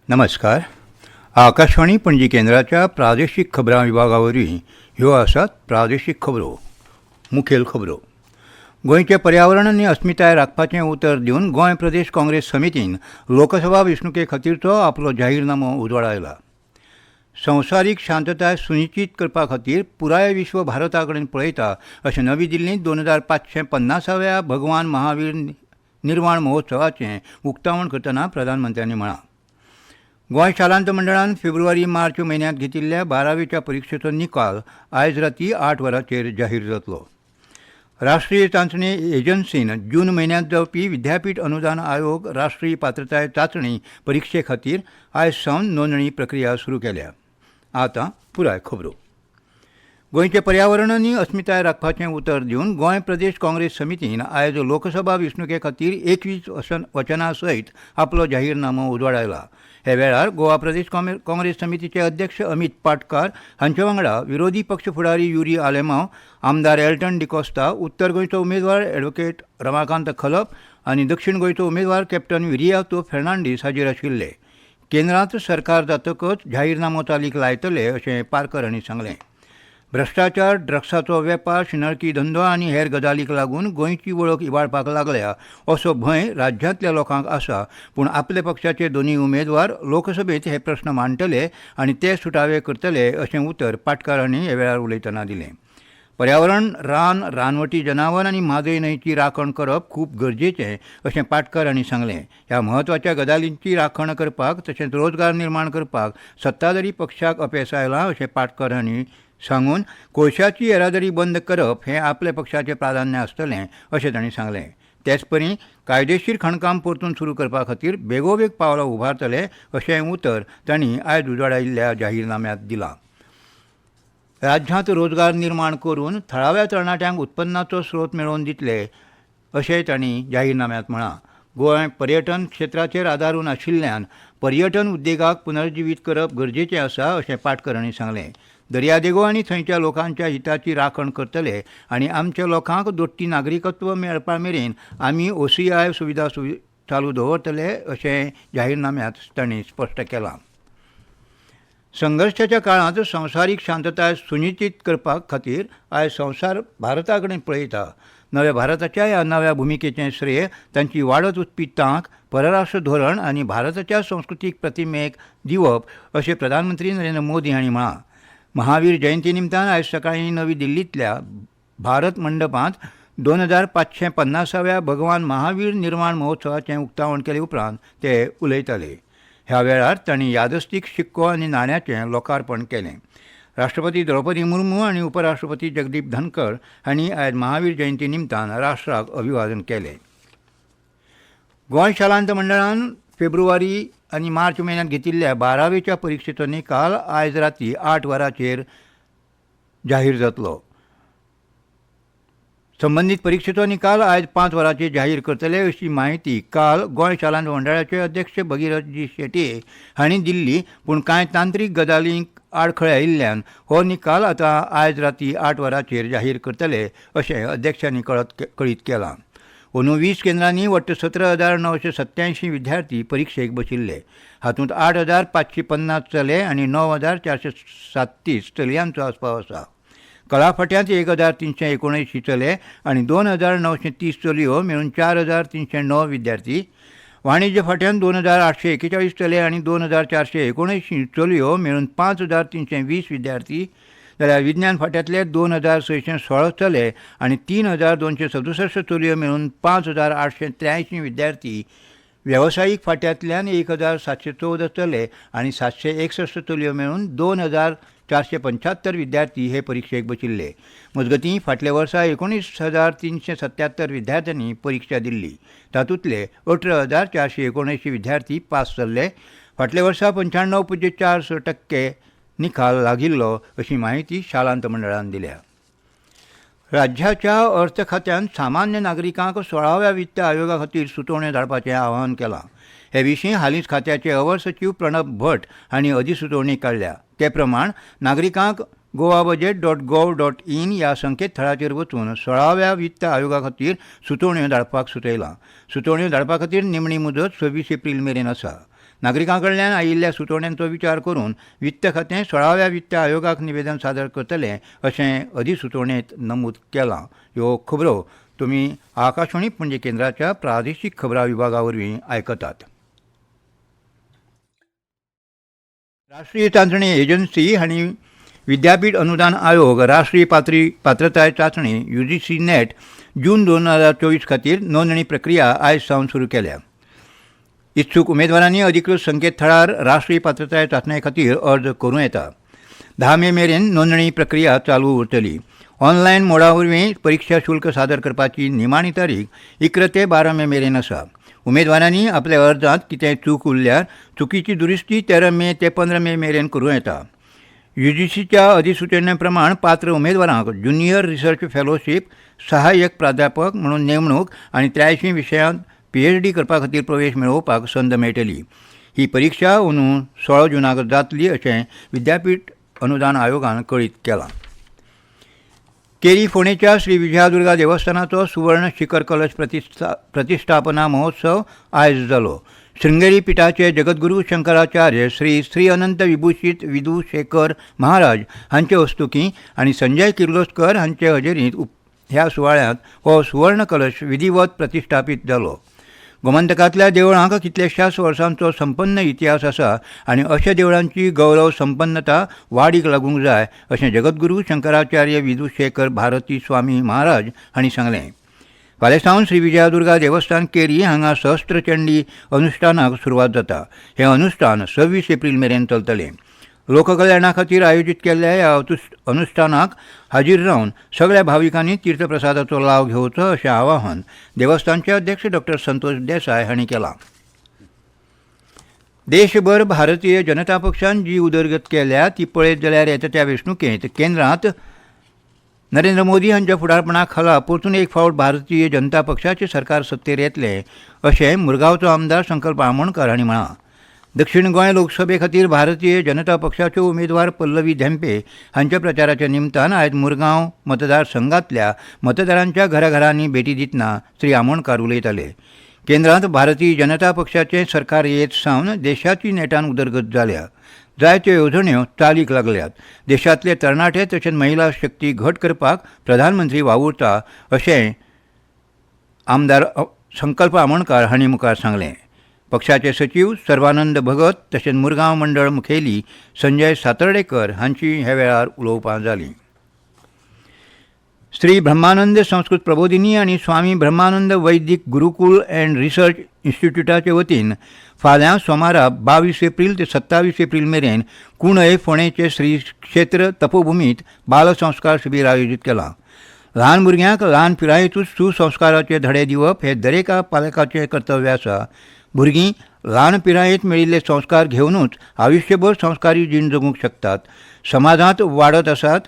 नमस्कार. आकाशवाणी पणजी केंद्राच्या प्रादेशीक खबरां विभागावरवीं ह्यो आसात प्रादेशीक खबरो. मुखेल खबरो. गोंयचे पर्यावरण आनी अस्मिताय राखपाचें उतर दिवन गोंय प्रदेश काँग्रेस समितीन लोकसभा वेंचणुके खातीरचो आपलो जाहीरनामो उजवाड आयला. संवसारीक शांतताय सुनिश्चित करपा खातीर पुराय विश्व भारता कडेन पळयता अशें नवी दिल्लींत 2550व्या भगवान महावीर निर्वाण महोत्सवाचें उक्तावण करतना प्रधानमंत्र्यांनी म्हळां. गोंय शालांत मंडळान फेब्रुवारी-मार्च म्हयन्यांत घेतिल्ल्या 12वेच्या परिक्षेचो निकाल आयज रातीं 8 वरांचेर जाहीर जातलो. राष्ट्रीय चांचणी एजन्सीन जून म्हयन्यांत जावपी विद्यापीठ अनुदान आयोग राष्ट्रीय पात्रताय चांचणी परिक्षे खातीर आयज सावन नोंदणी प्रक्रिया सुरू केल्या. आतां पुराय खबरो. गोंयचे पर्यावरण आनी अस्मिताय राखपाचें उतर दिवन गोंय प्रदेश काँग्रेस समितीन आयज लोकसभा वेंचणुके खातीर 21 वचनां सयत आपलो जाहीरनामो उजवाड आयला. हे वेळार गोवा प्रदेश काँग्रेस समितीचे अध्यक्ष अमित पाटकार हांचे वांगडा विरोधी पक्ष फुडारी युरी आलेमांव, आमदार एल्टन डिकोस्ता, उत्तर गोंयचो उमेदवार एडवोकेट रमाकांत खलप आनी दक्षिण गोंयचो उमेदवार कॅप्टन विरियातो फेर्नांडीस हाजीर आशिल्ले. केंद्रांत सरकार जातकच जाहीरनामो चालीक लायतले अशें पारकर हांणी सांगलें. भ्रश्टाचार, ड्रग्साचो वेपार, शिनळकी धंदो आनी हेर गजालींक लागून गोंयची वळख इबाडपाक लागल्या असो भंय राज्यांतल्या लोकांक आसा, पूण आपले पक्षाचे दोनूय उमेदवार लोकसभेत हे प्रस्न मांडटले आनी ते सुटावे करतले अशें उतर पाटकार हांणी ह्या वेळार उलयतना दिलें. पर्यावरण, रान, रानवटी जनावर आनी म्हादय न्हंयची राखण करप खूब गरजेचें अशें पाटकार हांणी सांगलें. ह्या म्हत्वाच्या गजालींची राखण करपाक तशेंच रोजगार निर्माण करपाक सत्ताधारी पक्षाक अपेस आयलां अशें पाटकार हांणी सांगून कोळशाची येरादारी बंद करप हें आपल्या पक्षाचें प्राधान्य आसतलें अशें तांणी सांगलें. तेच परी कायदेशीर खणकाम परतून सुरू करपा खातीर बेगोबेग पावलां उबारतले अशें उतर तांणी आयज उजवाड आयिल्ल्या जाहीरनाम्यांत दिलां. राज्यांत रोजगार निर्माण करून थळाव्या तरणाट्यांक उत्पन्नाचो स्रोत मेळोवन दितले अशेंय तांणी जाहीरनाम्यांत म्हळां. गोंय पर्यटन क्षेत्राचेर आदारून आशिल्ल्यान पर्यटन उद्देगाक पुनर्जिवीत करप गरजेचें आसा अशें पाटकर हांणी सांगलें. दर्यादेगो आनी थंयच्या लोकांच्या हिताची राखण करतले आनी आमच्या लोकांक दोट्टी नागरिकत्व मेळपा मेरेन आमी OCI सुविधा चालू दवरतले अशें जाहीरनाम्यांत तांणी स्पश्ट केलां. संघर्शाच्या काळांत संवसारीक शांतताय सुनिश्चित करपा खातीर आयज संवसार भारता कडेन पळयता. नव्या भारताच्या ह्या नव्या भुमिकेचें श्रेय तांची वाडत वचपी तांक, परराष्ट्र धोरण आनी भारताच्या संस्कृतीक प्रतिमेक दिवप अशें प्रधानमंत्री नरेंद्र मोदी हांणी म्हळां. महावीर जयंती निमतान आयज सकाळीं नवी दिल्लींतल्या भारत मंडपांत 2550व्या भगवान महावीर निर्वाण महोत्सवाचें उक्तावण केले उपरांत ते उलयताले. ह्या वेळार तांणी यादस्तीक शिक्को आनी नाण्याचें लोकार्पण केलें. राष्ट्रपती द्रौपदी मुर्मू आनी उपराष्ट्रपती जगदीप धनखड हांणी आयज महावीर जयंती निमतान राष्ट्राक अभिवादन केलें. गोंय शालांत मंडळान फेब्रुवारी आनी मार्च म्हयन्यांत घेतिल्ल्या 12वेच्या परिक्षेचो निकाल आयज रातीं 8 वरांचेर जाहीर जातलो. संबंदीत परिक्षेचो निकाल आयज 5 वरांचेर जाहीर करतले अशी माहिती काल गोंय शालांत मंडळाचे अध्यक्ष भगिरथजी शेटये हांणी दिल्ली, पूण कांय तांत्रीक गजालींक आडखळी आयिल्ल्यान हो निकाल आतां आयज रातीं 8 वरांचेर जाहीर करतले अशें अध्यक्षांनी कळीत केलां. अंदू 20 केंद्रांनी वट्ट 17,987 विद्यार्थी परिक्षेक बशिल्ले. हातूंत 8,550 चले आनी 9,437 चलयांचो आस्पाव आसा. कला फाट्यांत 1,379 चले आनी 2,930 चलयो मेळून 4,309 विद्यार्थी. वाणिज्य फाट्यांत 2,841 चले आनी 2,479 चलयो मेळून 5,320 विद्यार्थी. जाल्यार विज्ञान फाट्यांतले 2,616 चले आनी 3,267 चलयो मेळून 5,883 विद्यार्थी. वेवसायीक फाट्यांतल्यान 1,714 चले आनी 761 चलयो मेळून 2,475 विद्यार्थी हे परिक्षेक बशिल्ले. मजगतीं फाटल्या वर्सा 19,377 विद्यार्थ्यांनी परिक्षा दिल्ली. तातूंतले 18,479 विद्यार्थी पास जाल्ले. फाटल्या वर्सा 95.46% निकाल लागिल्लो अशी माहिती शालांत मंडळान दिल्या. राज्याच्या अर्थ खात्यान सामान्य नागरिकांक 16व्या वित्त आयोगा खातीर सुचोवण्यो धाडपाचें आवाहन केलां. हे विशीं हालींच खात्याचे अवर सचीव प्रणब भट हांणी अधिसुचोवणी काडल्या. ते प्रमाण नागरिकांक goabudget.gov.in ह्या संकेतथळाचेर वचून 16व्या वित्त आयोगा खातीर सुचोवण्यो धाडपाक सुचयलां. सुचोवण्यो धाडपा खातीर निमणी मुदत 26 एप्रील मेरेन आसा. नागरिकां कडल्यान आयिल्ल्या सुचोवण्यांचो विचार करून वित्त खातें 16व्या वित्त आयोगाक निवेदन सादर करतलें अशें अधिसुचोवणेंत नमूद केलां. ह्यो खबरो तुमी आकाशवाणी पणजी केंद्राच्या प्रादेशीक खबरां विभागा वरवीं आयकतात. राष्ट्रीय चांचणी एजन्सी हांणी विद्यापीठ अनुदान आयोग राष्ट्रीय पात्रताय चांचणी UGC नेट जून 2024 खातीर नोंदणी प्रक्रिया आयज सावन सुरू केल्या. इत्सूक उमेदवारांनी अधिकृत संकेतथळार राष्ट्रीय पात्रताय चांचणे खातीर अर्ज करूं येता. 10 मे मेरेन नोंदणी प्रक्रिया चालू उरतली. ऑनलायन मोडा वरवीं परीक्षा शुल्क सादर करपाची निमाणी तारीख 11 ते 12 मे मेरेन आसा. उमेदवारांनी आपल्या अर्जांत कितेंय चूक उरल्यार चुकीची दुरुस्ती 13 मे ते 15 मे मेरेन करूं येता. UGCच्या अधिसुचने प्रमाण पात्र उमेदवारांक ज्युनियर रिसर्च फेलोशीप, सहाय्यक प्राध्यापक म्हणून नेमणूक आनी 83 विशयांत PhD करपा खातीर प्रवेश मेळोवपाक संद मेळटली. ही परीक्षा अंदू 16 जूनाक जातली अशें विद्यापीठ अनुदान आयोगान कळीत केलां. केरी फोंडेच्या श्री विजयादुर्गा देवस्थानाचो सुवर्ण शिखर कलश प्रतिश्ठापना महोत्सव आयज जालो. श्रृंगेरी पिठाचे जगद्गुरू शंकराचार्य श्री अनंत विभूषित विदू शेखर महाराज हांचे हस्तुकीं आनी संजय किर्लोस्कर हांचे हजेरींत ह्या सुवाळ्यांत हो सुवर्ण कलश विधिवत प्रतिश्ठापीत जालो. गोमंतकांतल्या देवळांक कितल्याशाच वर्सांचो संपन्न इतिहास आसा आनी अशा देवळांची गौरव संपन्नता वाडीक लागूंक जाय अशें जगद्गुरू शंकराचार्य विदू शेखर भारती स्वामी महाराज हांणी सांगलें. फाल्यां सावन श्री विजयादुर्गा देवस्थान केरी हांगा सहस्त्रचंडी अनुष्ठानाक सुरवात जाता. हें अनुष्ठान 26 एप्रील मेरेन चलतलें. लोककल्याणा खातीर आयोजीत केल्ल्या ह्या अनुष्ठानाक हाजीर रावन सगळ्या भाविकांनी तीर्थप्रसादाचो लाव घेवचो अशें आवाहन देवस्थानचे अध्यक्ष डॉ. संतोष देसाय हांणी केलां. देशभर भारतीय जनता पक्षान जी उदरगत केल्या ती पळयत जाल्यार येता त्या वेंचणुकेंत केंद्रांत नरेंद्र मोदी हांच्या फुडारपणा खाला परतून एक फावट भारतीय जनता पक्षाचें सरकार सत्तेर येतलें अशें मुरगांवचो आमदार संकल्प आमोणकार हांणी म्हळां. दक्षिण गोंय लोकसभे खातीर भारतीय जनता पक्षाच्यो उमेदवार पल्लवी धेंपे हांच्या प्रचाराच्या निमतान आयज मुरगांव मतदारसंघांतल्या मतदारांच्या घराघरांनी भेटी दितना श्री आमोणकार उलयताले. केंद्रांत भारतीय जनता पक्षाचें सरकार येत सावन देशाची नेटान उदरगत जाल्या. जायत्यो येवजण्यो चालीक लागल्यात. देशांतले तरणाटे तशेंच महिला शक्ती घट करपाक प्रधानमंत्री वावुरता अशें आमदार संकल्प आमोणकार हांणी मुखार सांगलें. पक्षाचे सचिव सर्वानंद भगत तशेंच मुरगांव मंडळ मुखेली संजय सातर्डेकर हांची ह्या वेळार उलोवपां जालीं. श्री ब्रह्मानंद संस्कृत प्रबोधिनी आनी स्वामी ब्रह्मानंद वैदीक गुरुकुल अँड रिसर्च इन्स्टिट्यूटाचे वतीन फाल्यां सोमारा 22 एप्रील ते 27 एप्रील मेरेन कुणय फोंडेचे श्री क्षेत्र तपोभुमीत बालसंस्कार शिबीर आयोजीत केलां. ल्हान भुरग्यांक ल्हान पिरायेंतूच सुसंस्काराचे धडे दिवप हें दरेका पालकाचें कर्तव्य आसा. भुरगीं ल्हान पिरायेंत मेळिल्ले संस्कार घेवनूच आयुश्यभर संस्कारी जीण जगूंक शकतात. समाजांत वाडत आसात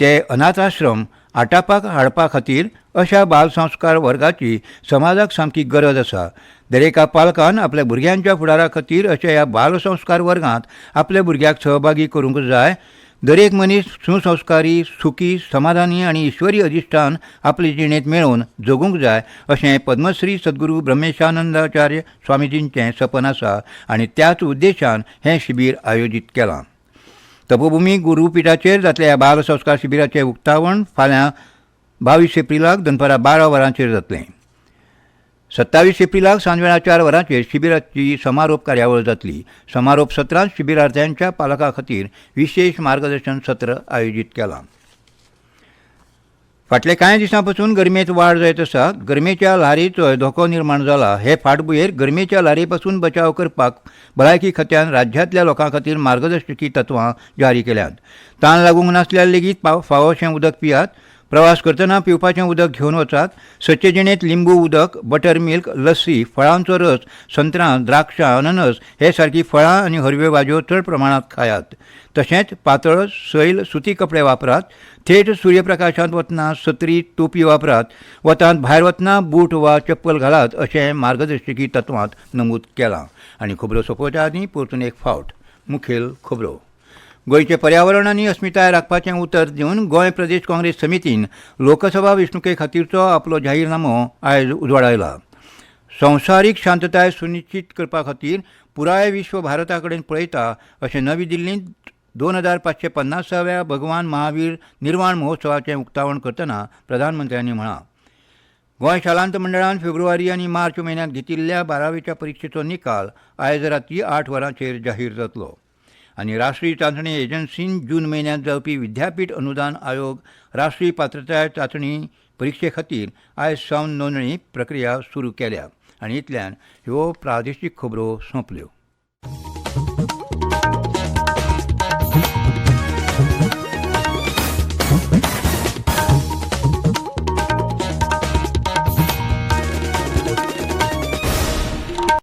ते अनाथाश्रम आटापाक हाडपा खातीर अशा बालसंस्कार वर्गाची समाजाक सामकी गरज आसा. दरेका पालकान आपल्या भुरग्यांच्या फुडारा खातीर अशा ह्या बालसंस्कार वर्गांत आपल्या भुरग्याक सहभागी करूंक जाय. दरेक मनीस सुसंस्कारी, सुखी, समाधानी आनी ईश्वरी अधिश्ठान आपले जिणेंत मेळोवन जगूंक जाय अशें पद्मश्री सद्गुरू ब्रह्मेशानंदाचार्य स्वामीजींचें सपन आसा आनी त्याच उद्देशान हें शिबीर आयोजीत केलां. तपोभुमी गुरुपीठाचेर जातल्या ह्या बालसंस्कार शिबिराचें उक्तावण फाल्यां 22 एप्रिलाक दनपारां 12 वरांचेर जातलें. 27 एप्रिलाक सांजवेळा 4 वरांचेर शिबिराची समारोप कार्यावळ जातली. समारोप सत्रांत शिबिरार्थ्यांच्या पालकां खातीर विशेष मार्गदर्शन सत्र आयोजीत केलां. फाटले कांय दिसां पासून गरमेंत वाड जायत आसा. गरमेच्या ल्हारीचोय धोको निर्माण जाला. हे फाटभुंयेर गरमेच्या ल्हारी पासून बचाव करपाक भलायकी खात्यान राज्यांतल्या लोकां खातीर मार्गदर्शकी तत्वां जारी केल्यात. ताण लागूंक नासल्यार लेगीत फावोशें उदक पियात. प्रवास करतना पिवपाचें उदक घेवन वचात. सचे जिणेंत लिंबू उदक, बटर मिल्क, लस्सी, फळांचो रस, संत्रां, द्राक्षां, अननस हे सारकी फळां आनी हरव्यो भाजयो चड प्रमाणांत खायात. तशेंच पातळ, सैल, सुती कपडे वापरात. थेट सूर्यप्रकाशांत वतना सत्री, टोपी वापरात. वतांत भायर वतना बूट वा चप्पल घालात अशें मार्गदर्शकी तत्वांत नमूद केलां. आनी खबरो सोंपोवच्या आदीं परतून एक फावट मुखेल खबरो. गोंयचे पर्यावरण आनी अस्मिताय राखपाचें उतर दिवन गोंय प्रदेश काँग्रेस समितीन लोकसभा वेंचणुके खातीरचो आपलो जाहीरनामो आयज उजवाडायला. संवसारीक शांतताय सुनिश्चित करपा खातीर पुराय विश्व भारता कडेन पळयता अशें नवी दिल्लींत 2550व्या भगवान महावीर निर्वाण महोत्सवाचें उक्तावण करतना प्रधानमंत्र्यांनी म्हळां. गोंय शालांत मंडळान फेब्रुवारी आनी मार्च म्हयन्यांत घेतिल्ल्या 12वेच्या परिक्षेचो निकाल आयज रातीं 8 वरांचेर जाहीर जातलो आनी राष्ट्रीय चांचणी एजन्सीन जून म्हयन्यांत जावपी विद्यापीठ अनुदान आयोग राष्ट्रीय पात्रताय चांचणी परिक्षे खातीर आयज सावन नोंदणी प्रक्रिया सुरू केल्या. आनी इतल्यान ह्यो प्रादेशीक खबरो सोंपल्यो.